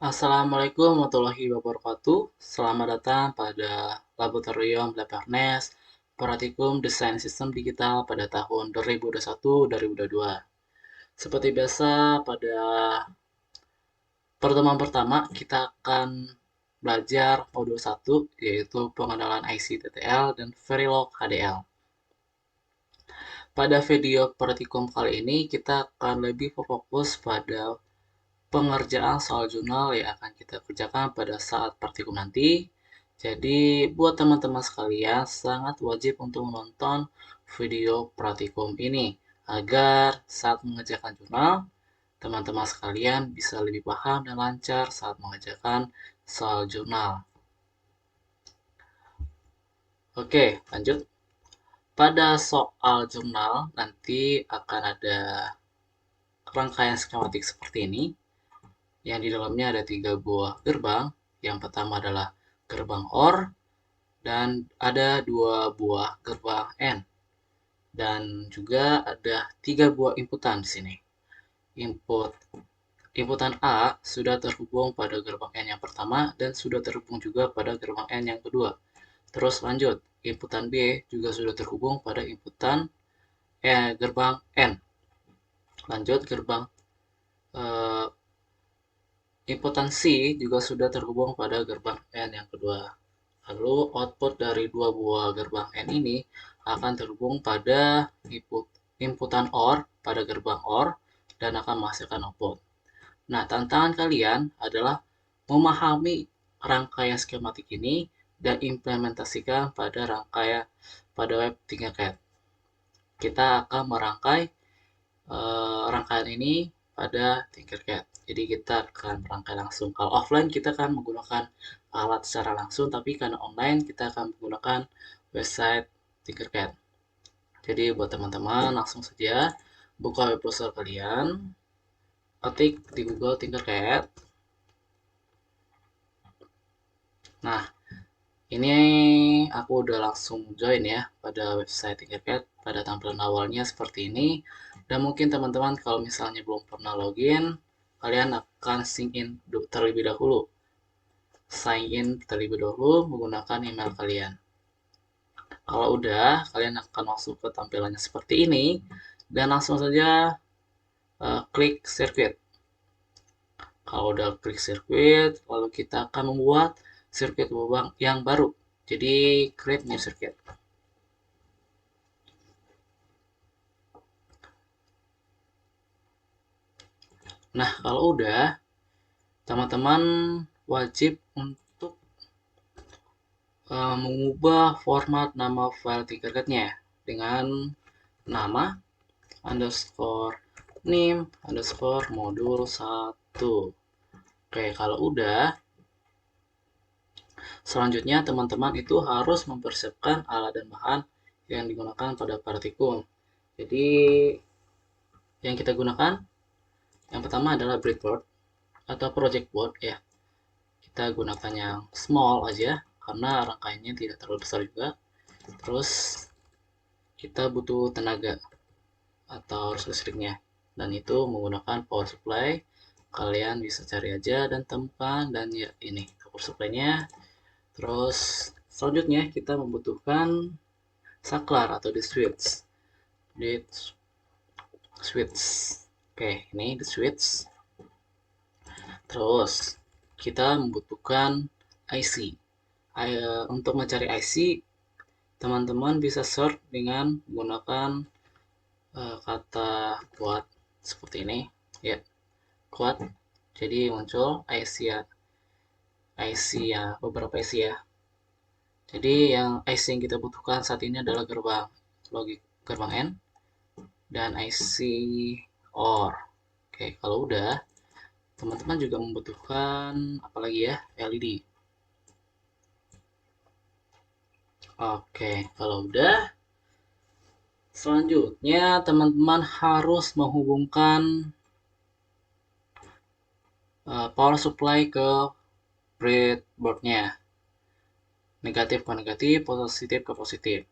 Assalamualaikum warahmatullahi wabarakatuh. Selamat datang pada Laboratorium Lepernes Praktikum Desain Sistem Digital pada tahun 2021-2022. Seperti biasa, pada pertemuan pertama kita akan belajar modul 1, yaitu pengenalan IC TTL dan Verilog HDL. Pada video praktikum kali ini, kita akan lebih fokus pada pengerjaan soal jurnal yang akan kita kerjakan pada saat praktikum nanti. Jadi, buat teman-teman sekalian, sangat wajib untuk menonton video praktikum ini agar saat mengerjakan jurnal, teman-teman sekalian bisa lebih paham dan lancar saat mengerjakan soal jurnal. Oke, lanjut. Pada soal jurnal nanti akan ada rangkaian skematik seperti ini, yang di dalamnya ada 3 buah gerbang. Yang pertama adalah gerbang OR, dan ada 2 buah gerbang N. Dan juga ada 3 buah inputan di sini. Inputan A sudah terhubung pada gerbang N yang pertama dan sudah terhubung juga pada gerbang N yang kedua. Terus lanjut, inputan B juga sudah terhubung pada gerbang N. Lanjut, inputan C juga sudah terhubung pada gerbang N yang kedua. Lalu output dari 2 buah gerbang N ini akan terhubung pada inputan OR pada gerbang OR dan akan menghasilkan output. Nah, tantangan kalian adalah memahami rangkaian skematik ini dan implementasikan pada web Tinkercad. Kita akan merangkai rangkaian ini pada Tinkercad. Jadi kita akan merangkai langsung. Kalau offline kita akan menggunakan alat secara langsung, tapi karena online kita akan menggunakan website Tinkercad. Jadi buat teman-teman langsung saja buka web browser kalian, ketik di Google Tinkercad. Nah, ini aku udah langsung join ya pada website Tinkercad. Pada tampilan awalnya seperti ini. Dan mungkin teman-teman kalau misalnya belum pernah login, kalian akan sign in terlebih dahulu. Sign in terlebih dahulu menggunakan email kalian. Kalau udah, kalian akan masuk ke tampilannya seperti ini. Dan langsung saja klik circuit. Kalau udah klik circuit, lalu kita akan membuat circuit yang baru. Jadi create new circuit. Nah, kalau udah, teman-teman wajib untuk mengubah format nama file Tinkercad-nya dengan nama underscore name underscore modul 1. Oke, kalau udah, selanjutnya teman-teman itu harus mempersiapkan alat dan bahan yang digunakan pada praktikum. Jadi, yang kita gunakan yang pertama adalah breadboard atau project board ya. Kita gunakan yang small aja karena rangkaiannya tidak terlalu besar juga. Terus kita butuh tenaga atau arus listriknya, dan itu menggunakan power supply. Kalian bisa cari aja dan temukan, dan ya ini power supply-nya. Terus selanjutnya kita membutuhkan saklar atau the switch. Oke, ini the switch. Terus kita membutuhkan IC. Untuk mencari IC, teman-teman bisa search dengan menggunakan kata kuat seperti ini ya, kuat. Jadi muncul IC ya, beberapa IC ya. Jadi yang IC yang kita butuhkan saat ini adalah gerbang N dan IC OR. Oke, kalau udah, teman-teman juga membutuhkan apalagi ya, LED. Oke, kalau udah, selanjutnya teman-teman harus menghubungkan power supply ke breadboard-nya. Negatif ke negatif, positif ke positif.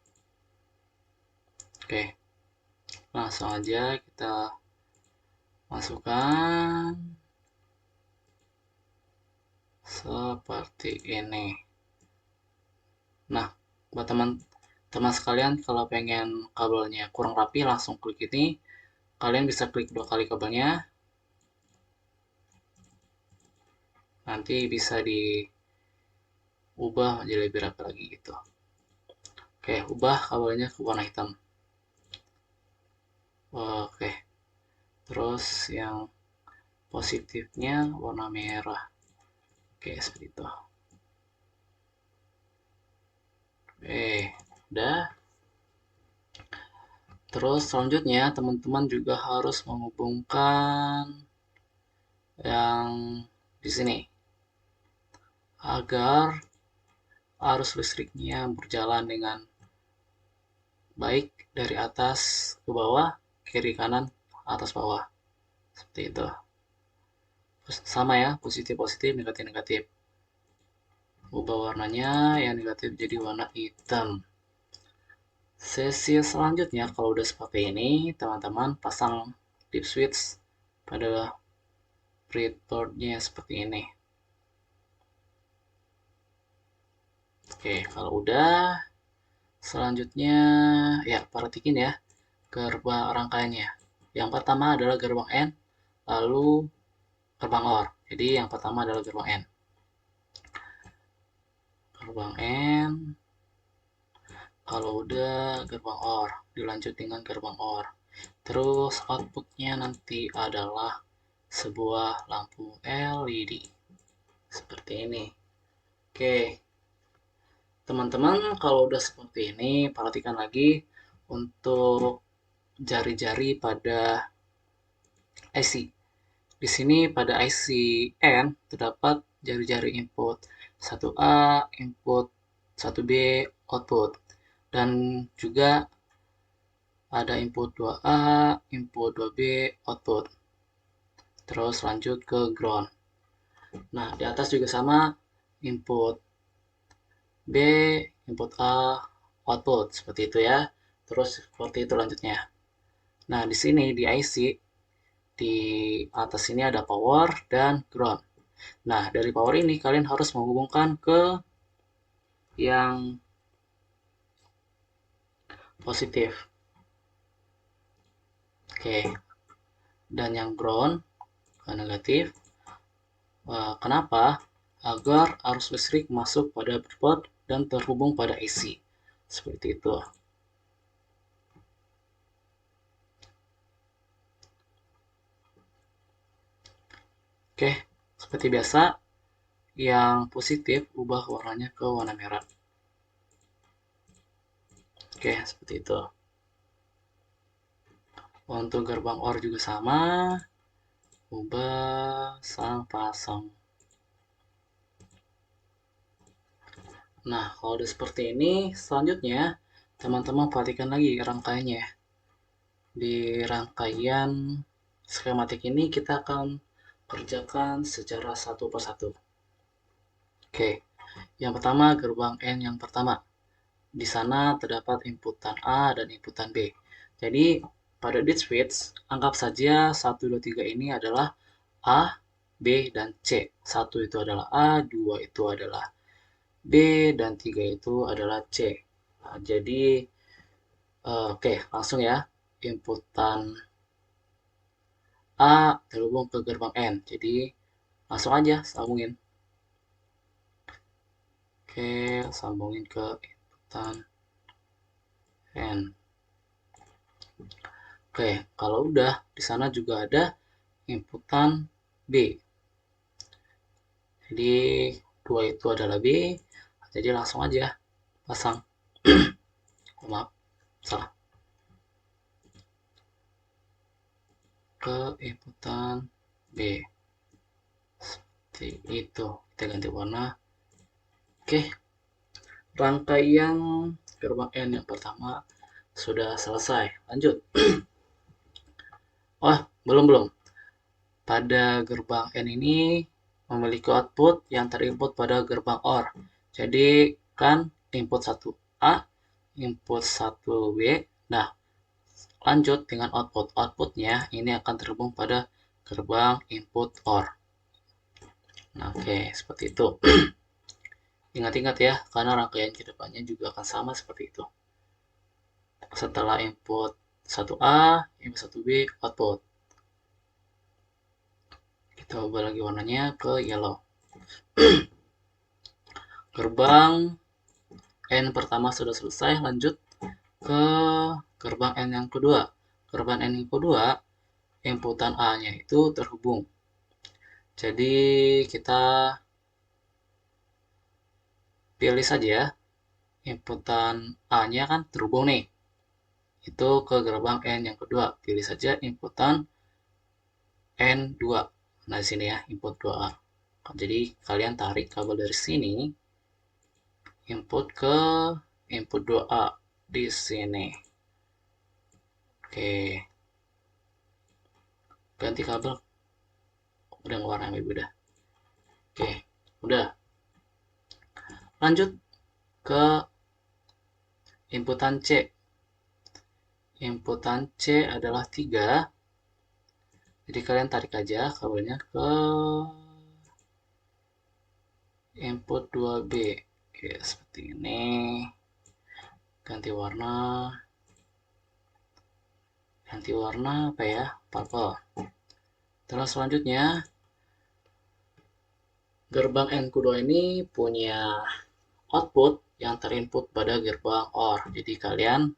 Oke, langsung aja kita masukkan. seperti ini. Nah, buat teman-teman sekalian, kalau pengen kabelnya kurang rapi, langsung klik ini. Kalian bisa klik 2 kali kabelnya. Nanti bisa diubah menjadi lebih rapi lagi gitu. Oke, ubah kabelnya ke warna hitam. Oke, terus yang positifnya warna merah. Oke, seperti itu. Udah. Terus selanjutnya teman-teman juga harus menghubungkan yang di sini agar arus listriknya berjalan dengan baik dari atas ke bawah, kiri kanan, atas bawah. Seperti itu. Sama ya, positif positif, negatif negatif. Ubah warnanya yang negatif jadi warna hitam. Sesi selanjutnya kalau udah seperti ini, teman-teman pasang dip switch pada breadboardnya seperti ini. Oke, kalau udah, selanjutnya ya perhatikan ya gerbang rangkaiannya. Yang pertama adalah gerbang N, lalu gerbang OR. Jadi yang pertama adalah gerbang N. Gerbang N, kalau udah gerbang OR, dilanjut dengan gerbang OR. Terus outputnya nanti adalah sebuah lampu LED. Seperti ini. Oke, teman-teman kalau udah seperti ini, perhatikan lagi untuk jari-jari pada IC. Di sini pada IC N terdapat jari-jari input 1A, input 1B, output. Dan juga ada input 2A, input 2B, output. Terus lanjut ke ground. Nah, di atas juga sama, input B, input A, output. Seperti itu ya. Terus seperti itu lanjutnya. Nah, di sini di IC, di atas ini ada power dan ground. Nah, dari power ini kalian harus menghubungkan ke yang positif. Oke. Dan yang ground ke negatif. Kenapa? Agar arus listrik masuk pada breadboard dan terhubung pada AC. Seperti itu. Oke, seperti biasa, yang positif ubah warnanya ke warna merah. Oke, seperti itu. Untuk gerbang OR juga sama, ubah sang pasang. Nah, kalau udah seperti ini, selanjutnya teman-teman perhatikan lagi rangkaiannya. Di rangkaian skematik ini kita akan kerjakan secara satu persatu. Oke, yang pertama gerbang N yang pertama. Di sana terdapat inputan A dan inputan B. Jadi pada dip switch, anggap saja 1, 2, 3 ini adalah A, B, dan C. 1 itu adalah A, 2 itu adalah B, dan 3 itu adalah C. Nah, jadi, oke, langsung ya. Inputan A terhubung ke gerbang N. Jadi, langsung aja sambungin. Oke, sambungin ke inputan N. Oke, kalau udah, di sana juga ada inputan B. Jadi, 2 itu adalah B. Jadi, langsung aja pasang. Maaf, salah. Ke inputan B. Seperti itu. Kita ganti warna. Oke, rangkaian gerbang N yang pertama sudah selesai. Lanjut. Oh, belum. Pada gerbang N ini memiliki output yang terinput pada gerbang OR. Jadi kan input 1A, input 1B. Nah, lanjut dengan output. Outputnya ini akan terhubung pada gerbang input OR. Nah, oke, seperti itu. Ingat-ingat ya, karena rangkaian kedepannya juga akan sama seperti itu. Setelah input 1A, input 1B, output. Kita ubah lagi warnanya ke yellow. Gerbang N pertama sudah selesai, lanjut ke gerbang N yang kedua. Gerbang N yang kedua, inputan A-nya itu terhubung. Jadi kita pilih saja inputan A-nya kan terhubung nih. Itu ke gerbang N yang kedua. Pilih saja inputan N2. Nah, di sini ya, input 2A. Jadi kalian tarik kabel dari sini input ke input 2A di sini. Oke. Ganti kabel. Udah ngewarna beda. Oke, udah. Lanjut ke inputan C. Inputan C adalah 3. Jadi kalian tarik aja kabelnya ke input 2B. Oke, seperti ini. Ganti warna. Ganti warna apa ya? Purple. Terus selanjutnya, gerbang N kedua ini punya output yang terinput pada gerbang OR. Jadi kalian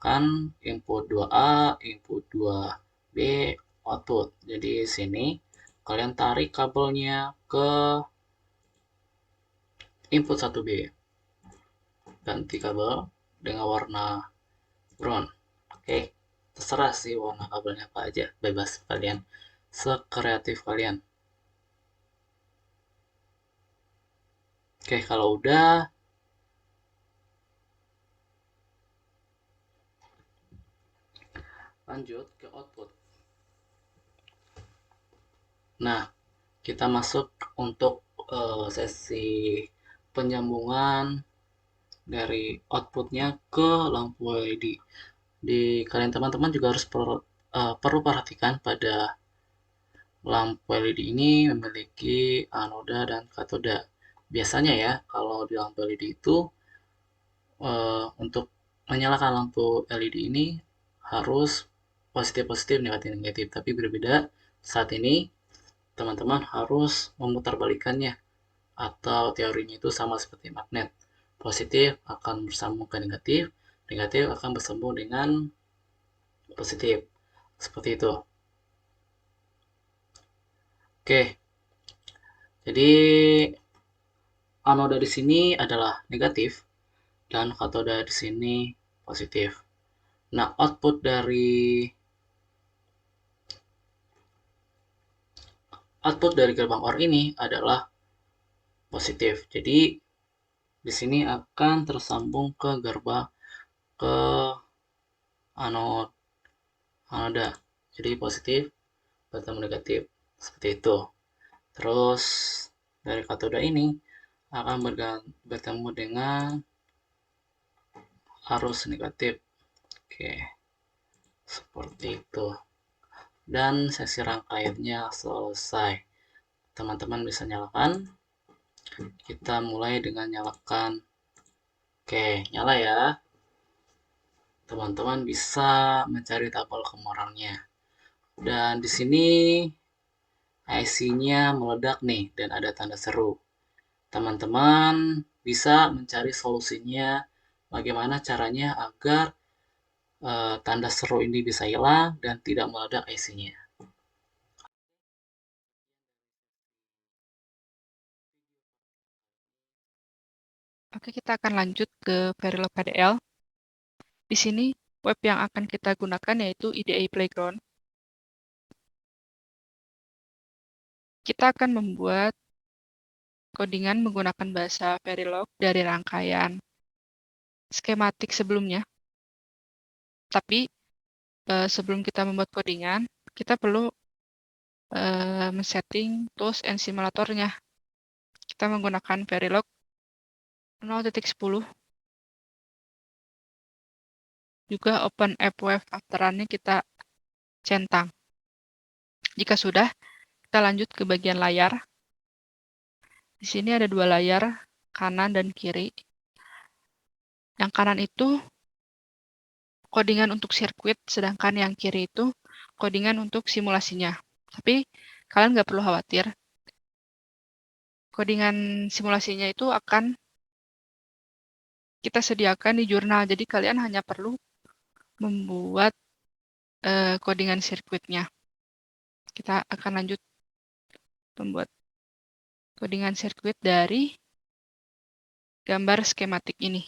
kan input 2A, input 2B, output. Jadi sini kalian tarik kabelnya ke input 1B. Ganti kabel dengan warna brown. Oke, terserah sih warna kabelnya apa aja. Bebas kalian, sekreatif kalian. Oke, kalau udah, lanjut ke output. Nah, kita masuk untuk sesi penyambungan dari outputnya ke lampu LED. Di kalian teman-teman juga harus perlu perhatikan pada lampu LED ini memiliki anoda dan katoda. Biasanya ya, kalau di lampu LED itu untuk menyalakan lampu LED ini harus positif-positif, negatif-negatif. Tapi berbeda saat ini, teman-teman harus memutarbalikannya atau teorinya itu sama seperti magnet. Positif akan bersambung ke negatif, negatif akan bersambung dengan positif. Seperti itu. Oke, jadi anoda di sini adalah negatif dan katoda di sini positif. Nah, output dari gerbang OR ini adalah positif. Jadi di sini akan tersambung ke gerbang ke anoda. Jadi positif bertemu negatif. Seperti itu. Terus dari katoda ini akan bertemu dengan arus negatif. Oke, seperti itu. Dan sesi rangkaiannya selesai. Teman-teman bisa nyalakan. Kita mulai dengan nyalakan. Oke, nyala ya. Teman-teman bisa mencari tabel kemurangnya. Dan di sini IC-nya meledak nih dan ada tanda seru. Teman-teman bisa mencari solusinya bagaimana caranya agar tanda seru ini bisa hilang dan tidak meledak IC-nya. Oke, kita akan lanjut ke Verilog KDL. Di sini web yang akan kita gunakan yaitu IDE Playground. Kita akan membuat codingan menggunakan bahasa Verilog dari rangkaian skematik sebelumnya. Tapi sebelum kita membuat codingan, kita perlu men-setting tools and simulatornya. Kita menggunakan Verilog 0.10. Juga OpenAppWave Afterannya kita centang. Jika sudah, kita lanjut ke bagian layar. Di sini ada dua layar, kanan dan kiri. Yang kanan itu codingan untuk sirkuit, sedangkan yang kiri itu codingan untuk simulasinya. Tapi kalian nggak perlu khawatir. Codingan simulasinya itu akan kita sediakan di jurnal, jadi kalian hanya perlu membuat codingan sirkuitnya. Kita akan lanjut membuat codingan sirkuit dari gambar skematik ini.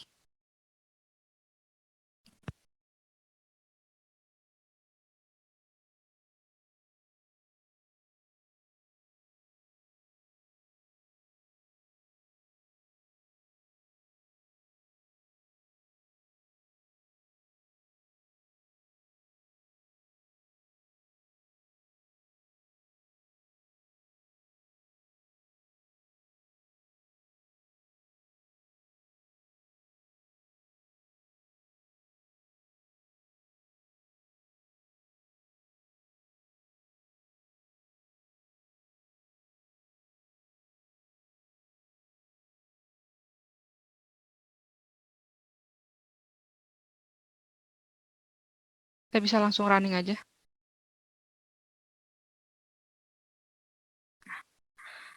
Kita bisa langsung running aja.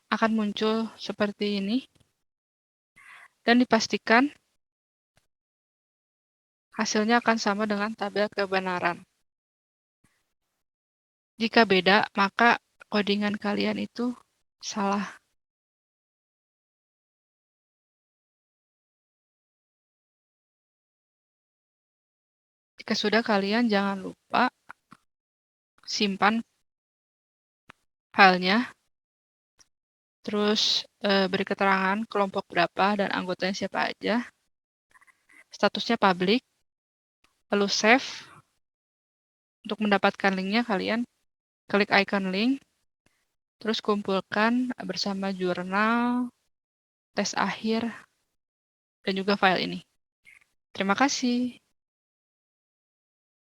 Akan muncul seperti ini. Dan dipastikan hasilnya akan sama dengan tabel kebenaran. Jika beda, maka codingan kalian itu salah. Jika sudah, kalian jangan lupa simpan filenya, terus beri keterangan kelompok berapa dan anggotanya siapa aja, statusnya public, lalu save. Untuk mendapatkan linknya, kalian klik icon link, terus kumpulkan bersama jurnal, tes akhir, dan juga file ini. Terima kasih.